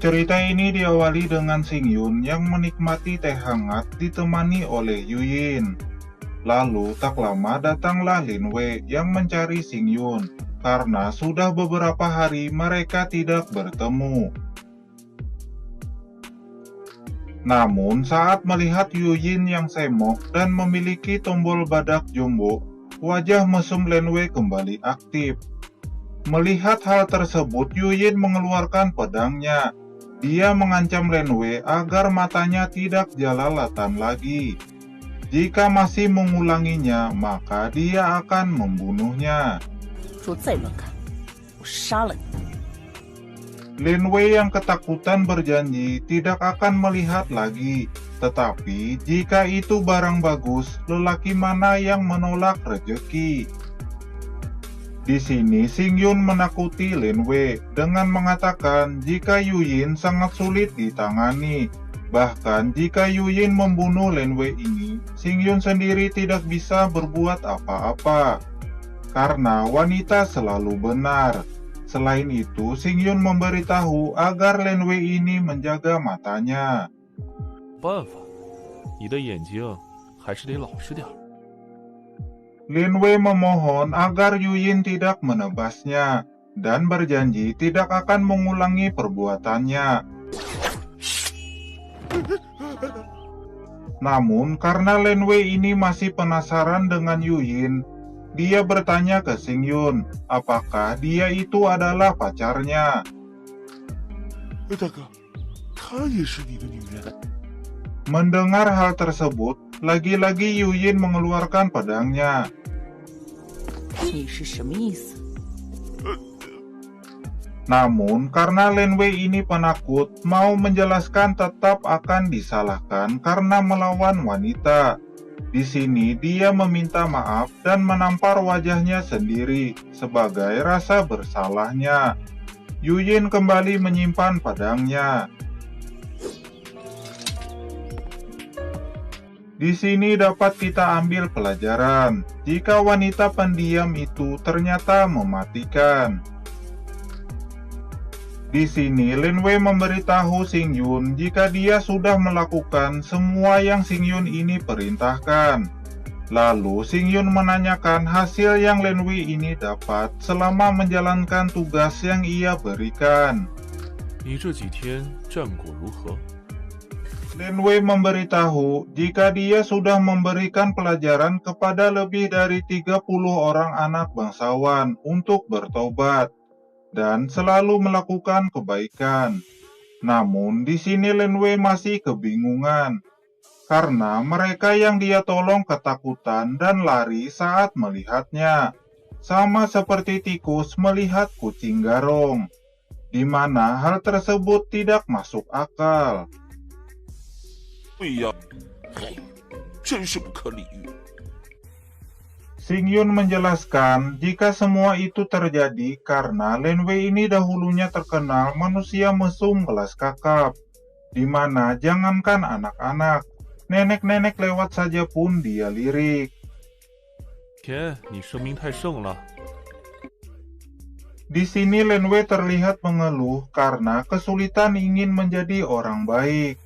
Cerita ini diawali dengan Xingyun yang menikmati teh hangat ditemani oleh Yuyin. Lalu tak lama datanglah Lin Wei yang mencari Xingyun karena sudah beberapa hari mereka tidak bertemu. Namun saat melihat Yuyin yang semok dan memiliki tombol badak jumbo, wajah mesum Lin Wei kembali aktif. Melihat hal tersebut, Yuyin mengeluarkan pedangnya. Dia mengancam Lin Wei agar matanya tidak jelalatan lagi. Jika masih mengulanginya, maka dia akan membunuhnya. Lin Wei yang ketakutan berjanji tidak akan melihat lagi. Tetapi jika itu barang bagus, lelaki mana yang menolak rezeki? Di sini Xingyun menakuti Lin Wei dengan mengatakan jika Yuyin sangat sulit ditangani. Bahkan jika Yuyin membunuh Lin Wei ini, Xingyun sendiri tidak bisa berbuat apa-apa. Karena wanita selalu benar. Selain itu, Xingyun memberitahu agar Lin Wei ini menjaga matanya. 办法，你的眼睛还是得老实点。 Lin Wei memohon agar Yuyin tidak menebasnya dan berjanji tidak akan mengulangi perbuatannya. Namun karena Lin Wei ini masih penasaran dengan Yuyin, dia bertanya ke Xingyun apakah dia itu adalah pacarnya. 大哥，她也是你的女人。 Mendengar hal tersebut, lagi-lagi Yuyin mengeluarkan pedangnya. Namun karena Lin Wei ini penakut, mau menjelaskan tetap akan disalahkan karena melawan wanita. Di sini dia meminta maaf dan menampar wajahnya sendiri sebagai rasa bersalahnya. Yuyin kembali menyimpan pedangnya. Di sini dapat kita ambil pelajaran jika wanita pendiam itu ternyata mematikan. Di sini Lin Wei memberitahu Xingyun jika dia sudah melakukan semua yang Xingyun ini perintahkan. Lalu Xingyun menanyakan hasil yang Lin Wei ini dapat selama menjalankan tugas yang ia berikan. 你这几天战果如何？ Lin Wei memberitahu jika dia sudah memberikan pelajaran kepada lebih dari 30 orang anak bangsawan untuk bertobat dan selalu melakukan kebaikan. Namun di sini Lin Wei masih kebingungan karena mereka yang dia tolong ketakutan dan lari saat melihatnya, sama seperti tikus melihat kucing garong, di mana hal tersebut tidak masuk akal. 对呀，真是不可理喻。 Xingyun menjelaskan jika semua itu terjadi karena Lin Wei ini dahulunya terkenal manusia mesum kelas kakap, di mana jangankan anak-anak, nenek-nenek lewat saja pun dia lirik. 天，你生命太盛了。 Di sini Lin Wei terlihat mengeluh karena kesulitan ingin menjadi orang baik.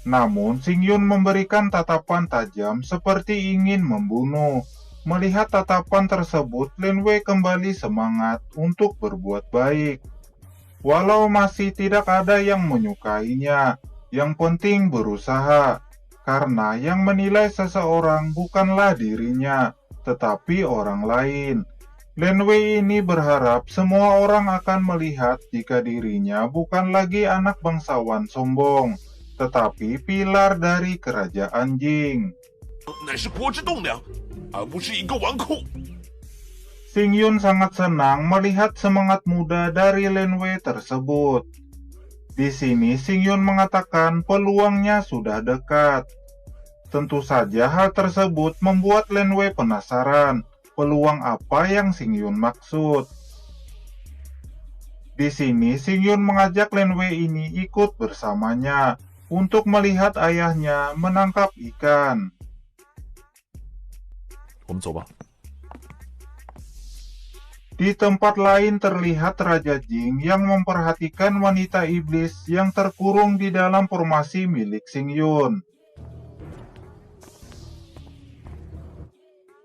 Namun Xingyun memberikan tatapan tajam seperti ingin membunuh. Melihat tatapan tersebut, Lin Wei kembali semangat untuk berbuat baik. Walau masih tidak ada yang menyukainya, yang penting berusaha. Karena yang menilai seseorang bukanlah dirinya, tetapi orang lain. Lin Wei ini berharap semua orang akan melihat jika dirinya bukan lagi anak bangsawan sombong, tetapi pilar dari kerajaan Jing. 乃是国之栋梁，而不是一个纨绔。 Xingyun sangat senang melihat semangat muda dari Lin Wei tersebut. Di sini Xingyun mengatakan peluangnya sudah dekat. Tentu saja hal tersebut membuat Lin Wei penasaran peluang apa yang Xingyun maksud. Di sini Xingyun mengajak Lin Wei ini ikut bersamanya untuk melihat ayahnya menangkap ikan. 我们走吧。Di tempat lain terlihat Raja Jing yang memperhatikan wanita iblis yang terkurung di dalam formasi milik Xingyun.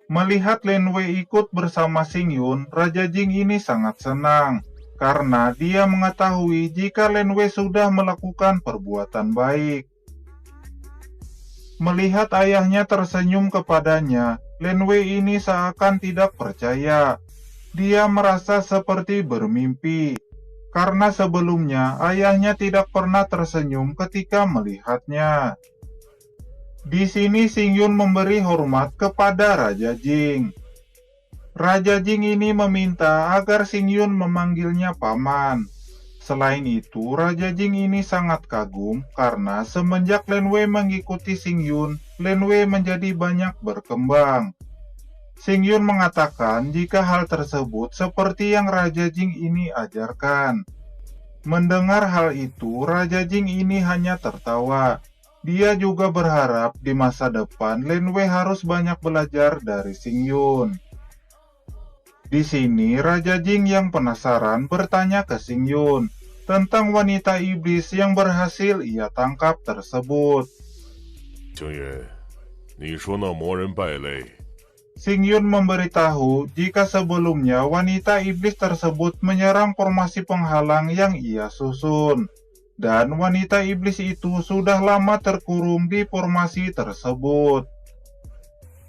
Melihat Lin Wei ikut bersama Xingyun, Raja Jing ini sangat senang karena dia mengetahui jika Lin Wei sudah melakukan perbuatan baik. Melihat ayahnya tersenyum kepadanya, Lin Wei ini seakan tidak percaya. Dia merasa seperti bermimpi, karena sebelumnya ayahnya tidak pernah tersenyum ketika melihatnya. Di sini Xingyun memberi hormat kepada Raja Jing. Raja Jing ini meminta agar Xingyun memanggilnya paman. Selain itu, Raja Jing ini sangat kagum karena semenjak Lin Wei mengikuti Xingyun, Lin Wei menjadi banyak berkembang. Xingyun mengatakan jika hal tersebut seperti yang Raja Jing ini ajarkan. Mendengar hal itu, Raja Jing ini hanya tertawa. Dia juga berharap di masa depan Lin Wei harus banyak belajar dari Xingyun. Di sini, Raja Jing yang penasaran bertanya ke Xingyun tentang wanita iblis yang berhasil ia tangkap tersebut. 星爷，你说那魔人败类， Xingyun memberitahu jika sebelumnya wanita iblis tersebut menyerang formasi penghalang yang ia susun, dan wanita iblis itu sudah lama terkurung di formasi tersebut.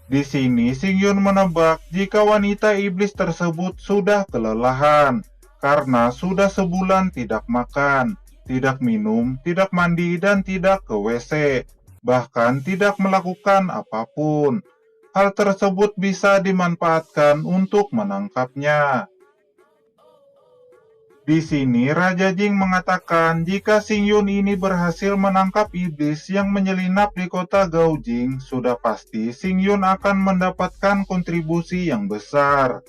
Di sini Xingyun menebak jika wanita iblis tersebut sudah kelelahan karena sudah sebulan tidak makan, tidak minum, tidak mandi, dan tidak ke WC, bahkan tidak melakukan apapun. Hal tersebut bisa dimanfaatkan untuk menangkapnya. Di sini Raja Jing mengatakan jika Xingyun ini berhasil menangkap iblis yang menyelinap di kota Gaojing, sudah pasti Xingyun akan mendapatkan kontribusi yang besar.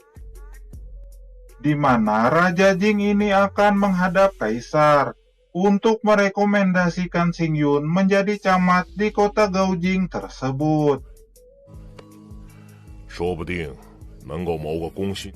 Di mana Raja Jing ini akan menghadap Kaisar untuk merekomendasikan Xingyun menjadi camat di kota Gaojing tersebut. 说不定能够谋个功勋。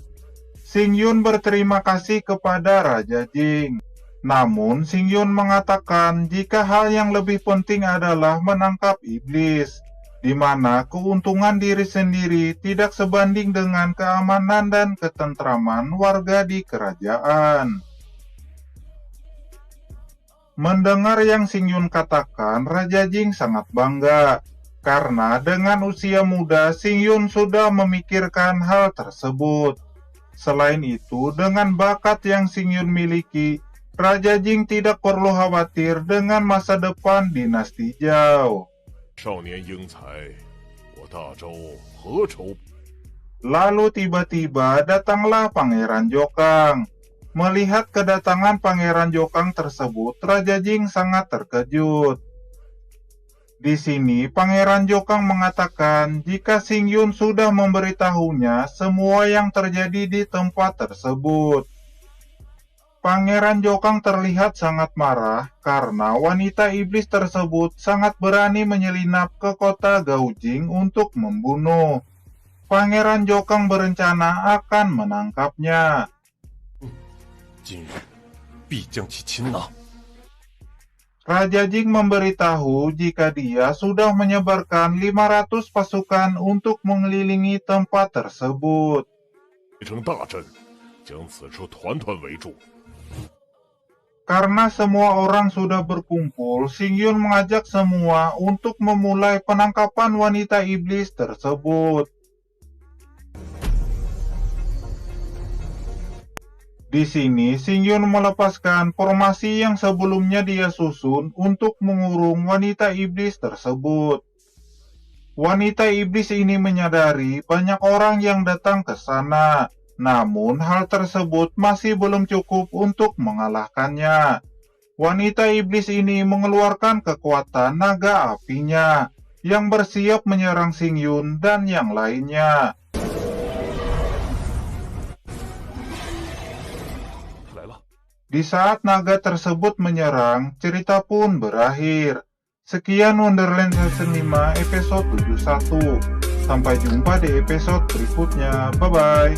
Xingyun berterima kasih kepada Raja Jing. Namun Xingyun mengatakan jika hal yang lebih penting adalah menangkap iblis, di mana keuntungan diri sendiri tidak sebanding dengan keamanan dan ketentraman warga di kerajaan. Mendengar yang Xingyun katakan, Raja Jing sangat bangga. Karena dengan usia muda, Xingyun sudah memikirkan hal tersebut. Selain itu, dengan bakat yang Xingyun miliki, Raja Jing tidak perlu khawatir dengan masa depan dinasti Zhao. 少年英才，我大周何愁？ Lalu tiba-tiba datanglah Pangeran Jokang. Melihat kedatangan Pangeran Jokang tersebut, Raja Jing sangat terkejut. Di sini, Pangeran Jokang mengatakan jika Xingyun sudah memberitahunya semua yang terjadi di tempat tersebut. Pangeran Jokang terlihat sangat marah karena wanita iblis tersebut sangat berani menyelinap ke kota Gaojing untuk membunuh. Pangeran Jokang berencana akan menangkapnya. 今日必将其擒拿。 Raja Jing memberitahu jika dia sudah menyebarkan 500 pasukan untuk mengelilingi tempat tersebut. 围成大阵，将此处团团围住。 Karena semua orang sudah berkumpul, Xingyun mengajak semua untuk memulai penangkapan wanita iblis tersebut. Di sini, Xingyun melepaskan formasi yang sebelumnya dia susun untuk mengurung wanita iblis tersebut. Wanita iblis ini menyadari banyak orang yang datang ke sana, namun hal tersebut masih belum cukup untuk mengalahkannya. Wanita iblis ini mengeluarkan kekuatan naga apinya, yang bersiap menyerang Xingyun dan yang lainnya. Di saat naga tersebut menyerang, cerita pun berakhir. Sekian Wonderland Season 5 episode 71. Sampai jumpa di episode berikutnya. Bye-bye.